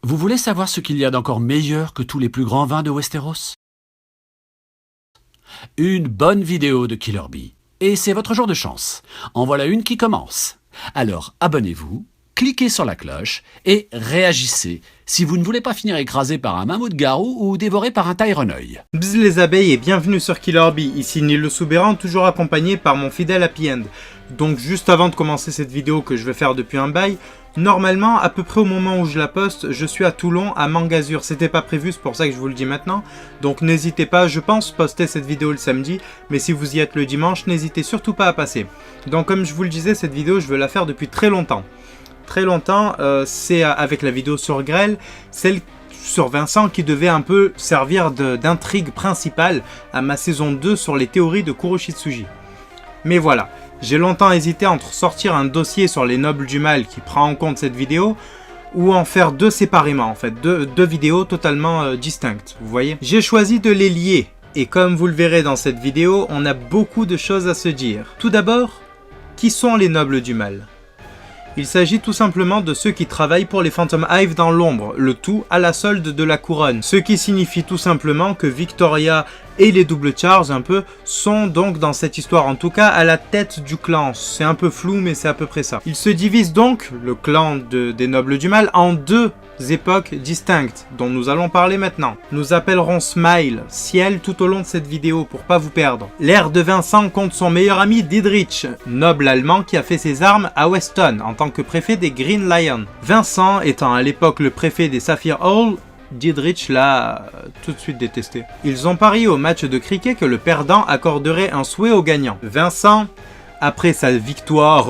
Vous voulez savoir ce qu'il y a d'encore meilleur que tous les plus grands vins de Westeros? Une bonne vidéo de Killer Bee. Et c'est votre jour de chance. En voilà une qui commence. Alors abonnez-vous, cliquez sur la cloche et réagissez si vous ne voulez pas finir écrasé par un mammouth-garou ou dévoré par un Tyranneuil. Bzz les abeilles et bienvenue sur Killer Bee, ici Neil le Soubéran, toujours accompagné par mon fidèle Happy End. Donc juste avant de commencer cette vidéo que je vais faire depuis un bail, normalement, à peu près au moment où je la poste, je suis à Toulon, à Mangazur. C'était pas prévu, c'est pour ça que je vous le dis maintenant. Donc n'hésitez pas, je pense poster cette vidéo le samedi, mais si vous y êtes le dimanche, n'hésitez surtout pas à passer. Donc comme je vous le disais, cette vidéo, je veux la faire depuis très longtemps. C'est avec la vidéo sur Grêle, celle sur Vincent qui devait un peu servir d'intrigue principale à ma saison 2 sur les théories de Kuroshitsuji. Mais voilà, j'ai longtemps hésité entre sortir un dossier sur les nobles du mal qui prend en compte cette vidéo ou en faire deux séparément en fait, deux vidéos totalement distinctes, vous voyez. J'ai choisi de les lier et comme vous le verrez dans cette vidéo, on a beaucoup de choses à se dire. Tout d'abord, qui sont les nobles du mal ? Il s'agit tout simplement de ceux qui travaillent pour les Phantom Hive dans l'ombre, le tout à la solde de la couronne. Ce qui signifie tout simplement que Victoria et les double charges un peu sont donc dans cette histoire en tout cas à la tête du clan. C'est un peu flou mais c'est à peu près ça. Ils se divisent donc, le clan des nobles du mal, en deux époques distinctes dont nous allons parler maintenant. Nous appellerons Smile, Ciel tout au long de cette vidéo pour pas vous perdre. L'ère de Vincent compte son meilleur ami Didrich, noble allemand qui a fait ses armes à Weston en tant que préfet des Green Lions. Vincent étant à l'époque le préfet des Sapphire Hall, Didrich l'a tout de suite détesté. Ils ont parié au match de cricket que le perdant accorderait un souhait au gagnant. Vincent, après sa victoire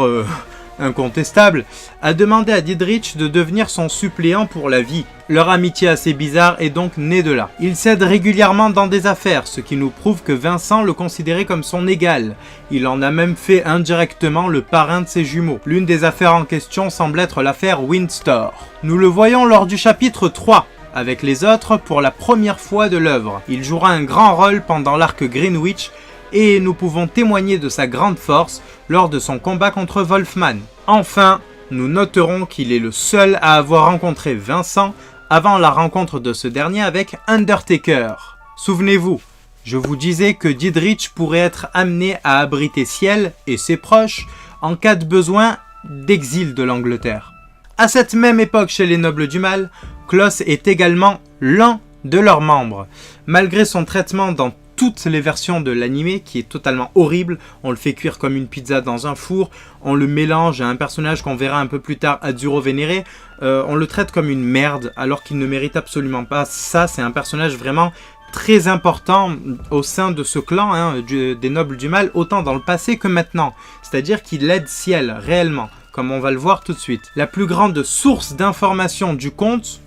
incontestable, a demandé à Didrich de devenir son suppléant pour la vie. Leur amitié assez bizarre est donc née de là. Ils s'aident régulièrement dans des affaires, ce qui nous prouve que Vincent le considérait comme son égal. Il en a même fait indirectement le parrain de ses jumeaux. L'une des affaires en question semble être l'affaire Windsor. Nous le voyons lors du chapitre 3. Avec les autres pour la première fois de l'œuvre. Il jouera un grand rôle pendant l'arc Greenwich et nous pouvons témoigner de sa grande force lors de son combat contre Wolfman. Enfin, nous noterons qu'il est le seul à avoir rencontré Vincent avant la rencontre de ce dernier avec Undertaker. Souvenez-vous, je vous disais que Didrich pourrait être amené à abriter Ciel et ses proches en cas de besoin d'exil de l'Angleterre. À cette même époque chez les nobles du mal, Klaus est également l'un de leurs membres. Malgré son traitement dans toutes les versions de l'anime qui est totalement horrible, on le fait cuire comme une pizza dans un four, on le mélange à un personnage qu'on verra un peu plus tard, Azuro Vénéré, on le traite comme une merde alors qu'il ne mérite absolument pas ça. C'est un personnage vraiment très important au sein de ce clan des nobles du mal, autant dans le passé que maintenant. C'est-à-dire qu'il aide Ciel réellement, comme on va le voir tout de suite. La plus grande source d'information du conte,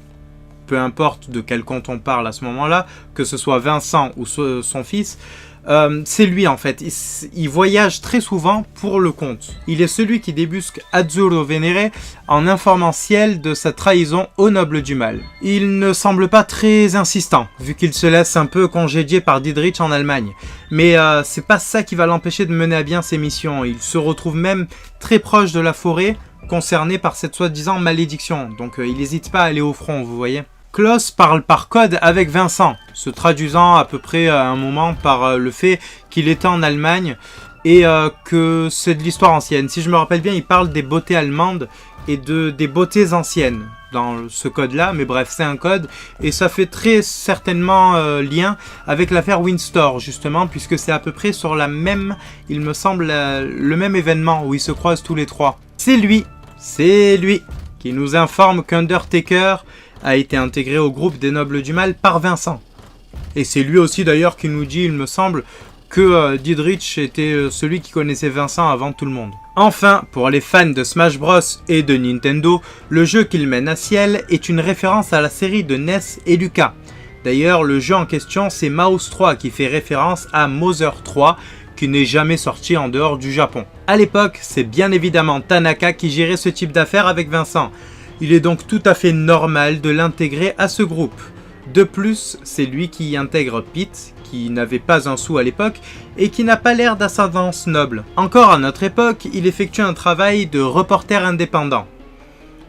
peu importe de quel conte on parle à ce moment-là, que ce soit Vincent ou son fils, c'est lui en fait. Il voyage très souvent pour le conte. Il est celui qui débusque Azuro Vénéré en informant Ciel de sa trahison au noble du mal. Il ne semble pas très insistant, vu qu'il se laisse un peu congédier par Didrich en Allemagne. Mais c'est pas ça qui va l'empêcher de mener à bien ses missions. Il se retrouve même très proche de la forêt, concerné par cette soi-disant malédiction. Donc il n'hésite pas à aller au front, vous voyez. Klaus parle par code avec Vincent, se traduisant à peu près à un moment par le fait qu'il était en Allemagne et que c'est de l'histoire ancienne. Si je me rappelle bien, il parle des beautés allemandes et des beautés anciennes dans ce code-là, mais bref, c'est un code et ça fait très certainement lien avec l'affaire Windsor, justement, puisque c'est à peu près sur la même, il me semble, le même événement où ils se croisent tous les trois. C'est lui qui nous informe qu'Undertaker a été intégré au groupe des nobles du mal par Vincent. Et c'est lui aussi d'ailleurs qui nous dit, il me semble, que Didrich était celui qui connaissait Vincent avant tout le monde. Enfin, pour les fans de Smash Bros et de Nintendo, le jeu qu'il mène à Ciel est une référence à la série de NES et Lucas. D'ailleurs, le jeu en question, c'est Mouse 3 qui fait référence à Mother 3, qui n'est jamais sorti en dehors du Japon. À l'époque, c'est bien évidemment Tanaka qui gérait ce type d'affaires avec Vincent. Il est donc tout à fait normal de l'intégrer à ce groupe. De plus, c'est lui qui intègre Pete, qui n'avait pas un sou à l'époque et qui n'a pas l'air d'ascendance noble. Encore à notre époque, il effectue un travail de reporter indépendant.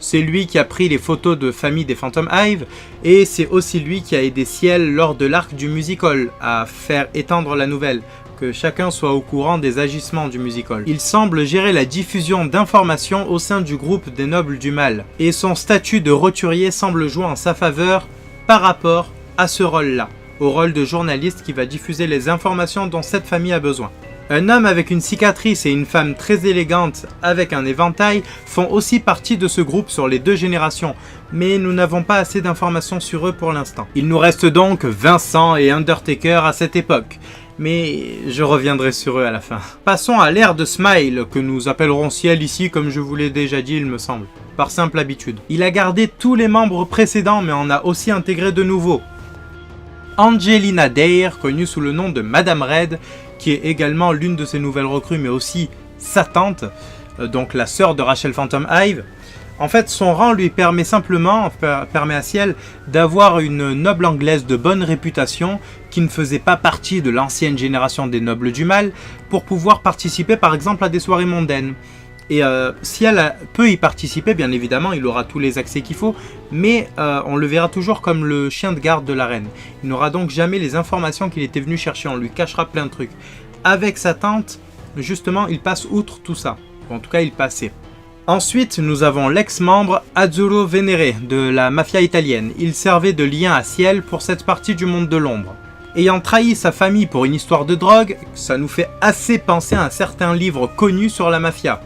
C'est lui qui a pris les photos de famille des Phantom Hive, et c'est aussi lui qui a aidé Ciel lors de l'arc du musical à faire étendre la nouvelle, que chacun soit au courant des agissements du musical. Il semble gérer la diffusion d'informations au sein du groupe des Nobles du Mal, et son statut de roturier semble jouer en sa faveur par rapport à ce rôle-là, au rôle de journaliste qui va diffuser les informations dont cette famille a besoin. Un homme avec une cicatrice et une femme très élégante avec un éventail font aussi partie de ce groupe sur les 2 générations, mais nous n'avons pas assez d'informations sur eux pour l'instant. Il nous reste donc Vincent et Undertaker à cette époque, mais je reviendrai sur eux à la fin. Passons à l'ère de Smile, que nous appellerons Ciel ici comme je vous l'ai déjà dit il me semble, par simple habitude. Il a gardé tous les membres précédents mais en a aussi intégré de nouveaux. Angelina Dare, connue sous le nom de Madame Red, qui est également l'une de ses nouvelles recrues, mais aussi sa tante, donc la sœur de Rachel Phantom Hive. En fait, son rang lui permet à Ciel d'avoir une noble anglaise de bonne réputation, qui ne faisait pas partie de l'ancienne génération des nobles du mal, pour pouvoir participer par exemple à des soirées mondaines. Et si elle peut y participer, bien évidemment, il aura tous les accès qu'il faut, mais on le verra toujours comme le chien de garde de la reine. Il n'aura donc jamais les informations qu'il était venu chercher, on lui cachera plein de trucs. Avec sa tante, justement, il passe outre tout ça. En tout cas, il passait. Ensuite, nous avons l'ex-membre Azzurro Venere de la mafia italienne. Il servait de lien à Ciel pour cette partie du monde de l'ombre. Ayant trahi sa famille pour une histoire de drogue, ça nous fait assez penser à un certain livre connu sur la mafia.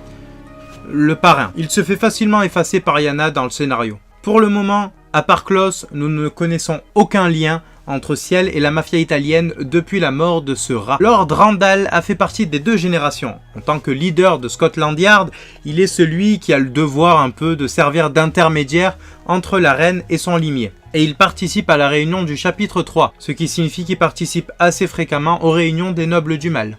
Le Parrain. Il se fait facilement effacer par Yana dans le scénario. Pour le moment, à part Klaus, nous ne connaissons aucun lien entre Ciel et la mafia italienne depuis la mort de ce rat. Lord Randall a fait partie des 2 générations. En tant que leader de Scotland Yard, il est celui qui a le devoir un peu de servir d'intermédiaire entre la reine et son limier. Et il participe à la réunion du chapitre 3, ce qui signifie qu'il participe assez fréquemment aux réunions des nobles du mal.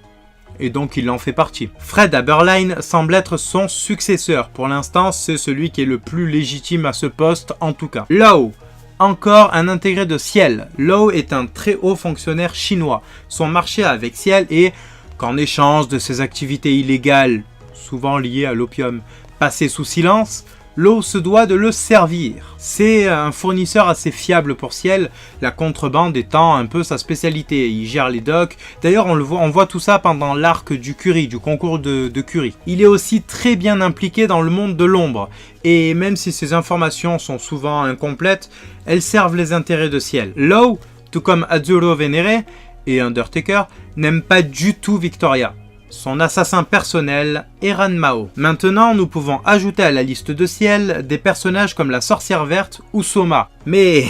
Et donc il en fait partie. Fred Aberline semble être son successeur. Pour l'instant, c'est celui qui est le plus légitime à ce poste en tout cas. Lau, encore un intégré de Ciel. Lau est un très haut fonctionnaire chinois. Son marché avec Ciel est qu'en échange de ses activités illégales, souvent liées à l'opium, passées sous silence, Lau se doit de le servir. C'est un fournisseur assez fiable pour Ciel, la contrebande étant un peu sa spécialité. Il gère les docks. D'ailleurs, on voit tout ça pendant l'arc du Curry, du concours de Curry. Il est aussi très bien impliqué dans le monde de l'ombre. Et même si ces informations sont souvent incomplètes, elles servent les intérêts de Ciel. Lau, tout comme Azzurro Venere et Undertaker, n'aime pas du tout Victoria. Son assassin personnel est Ran Mao. Maintenant, nous pouvons ajouter à la liste de Ciel des personnages comme la sorcière verte ou Soma. Mais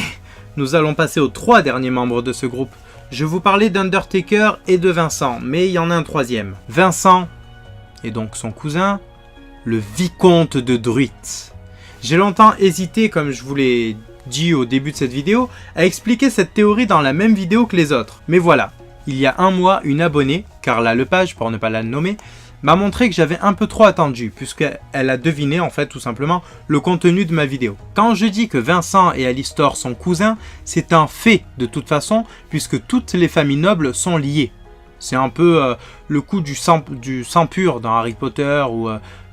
nous allons passer aux 3 derniers membres de ce groupe. Je vous parlais d'Undertaker et de Vincent, mais il y en a un 3e. Vincent, et donc son cousin, le vicomte de Druitt. J'ai longtemps hésité, comme je vous l'ai dit au début de cette vidéo, à expliquer cette théorie dans la même vidéo que les autres. Mais voilà. Il y a un mois, une abonnée, Carla Lepage pour ne pas la nommer, m'a montré que j'avais un peu trop attendu, puisqu'elle a deviné en fait tout simplement le contenu de ma vidéo. Quand je dis que Vincent et Alistor sont cousins, c'est un fait de toute façon, puisque toutes les familles nobles sont liées. C'est un peu le coup du sang pur dans Harry Potter, ou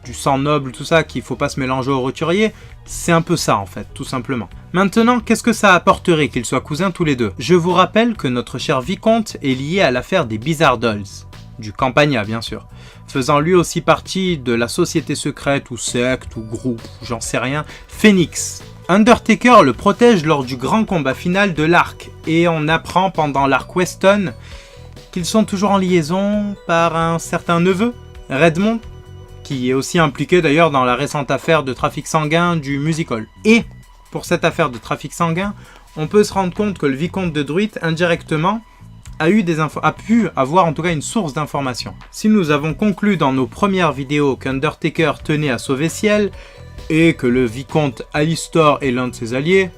du sang noble, tout ça, qu'il ne faut pas se mélanger aux roturiers. C'est un peu ça en fait, tout simplement. Maintenant, qu'est-ce que ça apporterait qu'ils soient cousins tous les deux? Je vous rappelle que notre cher vicomte est lié à l'affaire des Bizarre Dolls, du Campagna bien sûr, faisant lui aussi partie de la société secrète ou secte ou groupe, j'en sais rien, Phoenix. Undertaker le protège lors du grand combat final de l'arc, et on apprend pendant l'arc Weston qu'ils sont toujours en liaison par un certain neveu, Redmond, qui est aussi impliqué d'ailleurs dans la récente affaire de trafic sanguin du musical. Et pour cette affaire de trafic sanguin, on peut se rendre compte que le vicomte de Druitt, indirectement, a pu avoir en tout cas une source d'information. Si nous avons conclu dans nos premières vidéos qu'Undertaker tenait à sauver Ciel, et que le vicomte Alistor est l'un de ses alliés,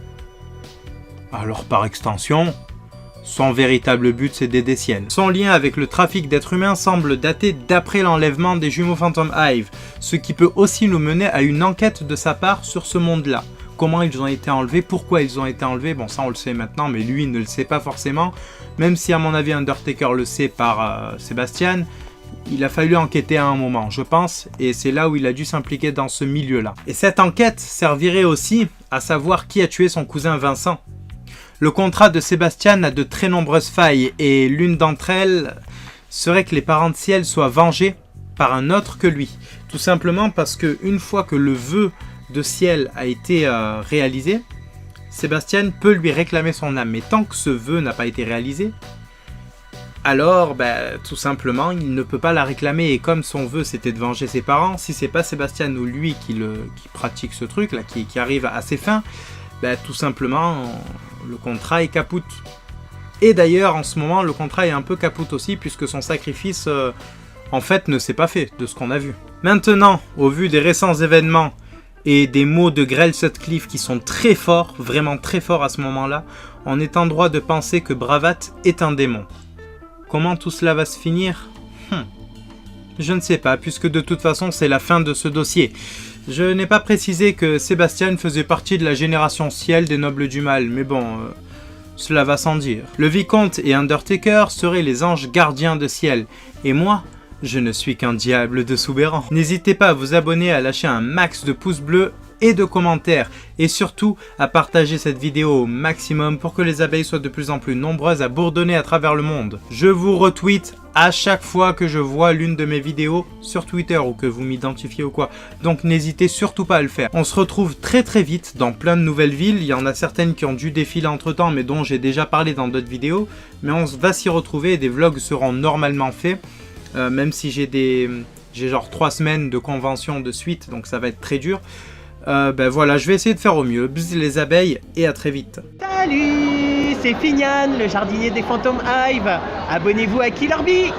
alors par extension, son véritable but c'est d'aider Ciel. Son lien avec le trafic d'êtres humains semble dater d'après l'enlèvement des jumeaux Phantom Hive, ce qui peut aussi nous mener à une enquête de sa part sur ce monde-là. Comment ils ont été enlevés, pourquoi ils ont été enlevés, bon ça on le sait maintenant, mais lui ne le sait pas forcément, même si à mon avis Undertaker le sait par Sébastien, il a fallu enquêter à un moment, je pense, et c'est là où il a dû s'impliquer dans ce milieu-là. Et cette enquête servirait aussi à savoir qui a tué son cousin Vincent. Le contrat de Sébastien a de très nombreuses failles, et l'une d'entre elles serait que les parents de Ciel soient vengés par un autre que lui. Tout simplement parce qu'une fois que le vœu de Ciel a été réalisé, Sébastien peut lui réclamer son âme. Mais tant que ce vœu n'a pas été réalisé, alors tout simplement il ne peut pas la réclamer. Et comme son vœu c'était de venger ses parents, si c'est pas Sébastien ou lui qui pratique ce truc là, qui arrive à ses fins, tout simplement le contrat est capoute. Et d'ailleurs en ce moment le contrat est un peu capoute aussi, puisque son sacrifice en fait ne s'est pas fait, de ce qu'on a vu. Maintenant, au vu des récents événements et des mots de Grell Sutcliffe qui sont très forts, vraiment très forts à ce moment-là, on est en droit de penser que Bravat est un démon. Comment tout cela va se finir ? Je ne sais pas, puisque de toute façon c'est la fin de ce dossier. Je n'ai pas précisé que Sébastien faisait partie de la génération Ciel des Nobles du Mal, mais bon, cela va sans dire. Le Vicomte et Undertaker seraient les anges gardiens de Ciel, et moi, je ne suis qu'un diable de Soubeyran. N'hésitez pas à vous abonner, à lâcher un max de pouces bleus et de commentaires, et surtout à partager cette vidéo au maximum pour que les abeilles soient de plus en plus nombreuses à bourdonner à travers le monde. Je vous retweet à chaque fois que je vois l'une de mes vidéos sur Twitter ou que vous m'identifiez ou quoi, donc n'hésitez surtout pas à le faire. On se retrouve très vite dans plein de nouvelles villes, il y en a certaines qui ont dû défiler entre temps mais dont j'ai déjà parlé dans d'autres vidéos, mais on va s'y retrouver et des vlogs seront normalement faits, même si j'ai genre 3 semaines de convention de suite, donc ça va être très dur. Voilà, je vais essayer de faire au mieux. Bzz les abeilles et à très vite. Salut, c'est Fignan, le jardinier des Phantom Hive. Abonnez-vous à Killer Bee.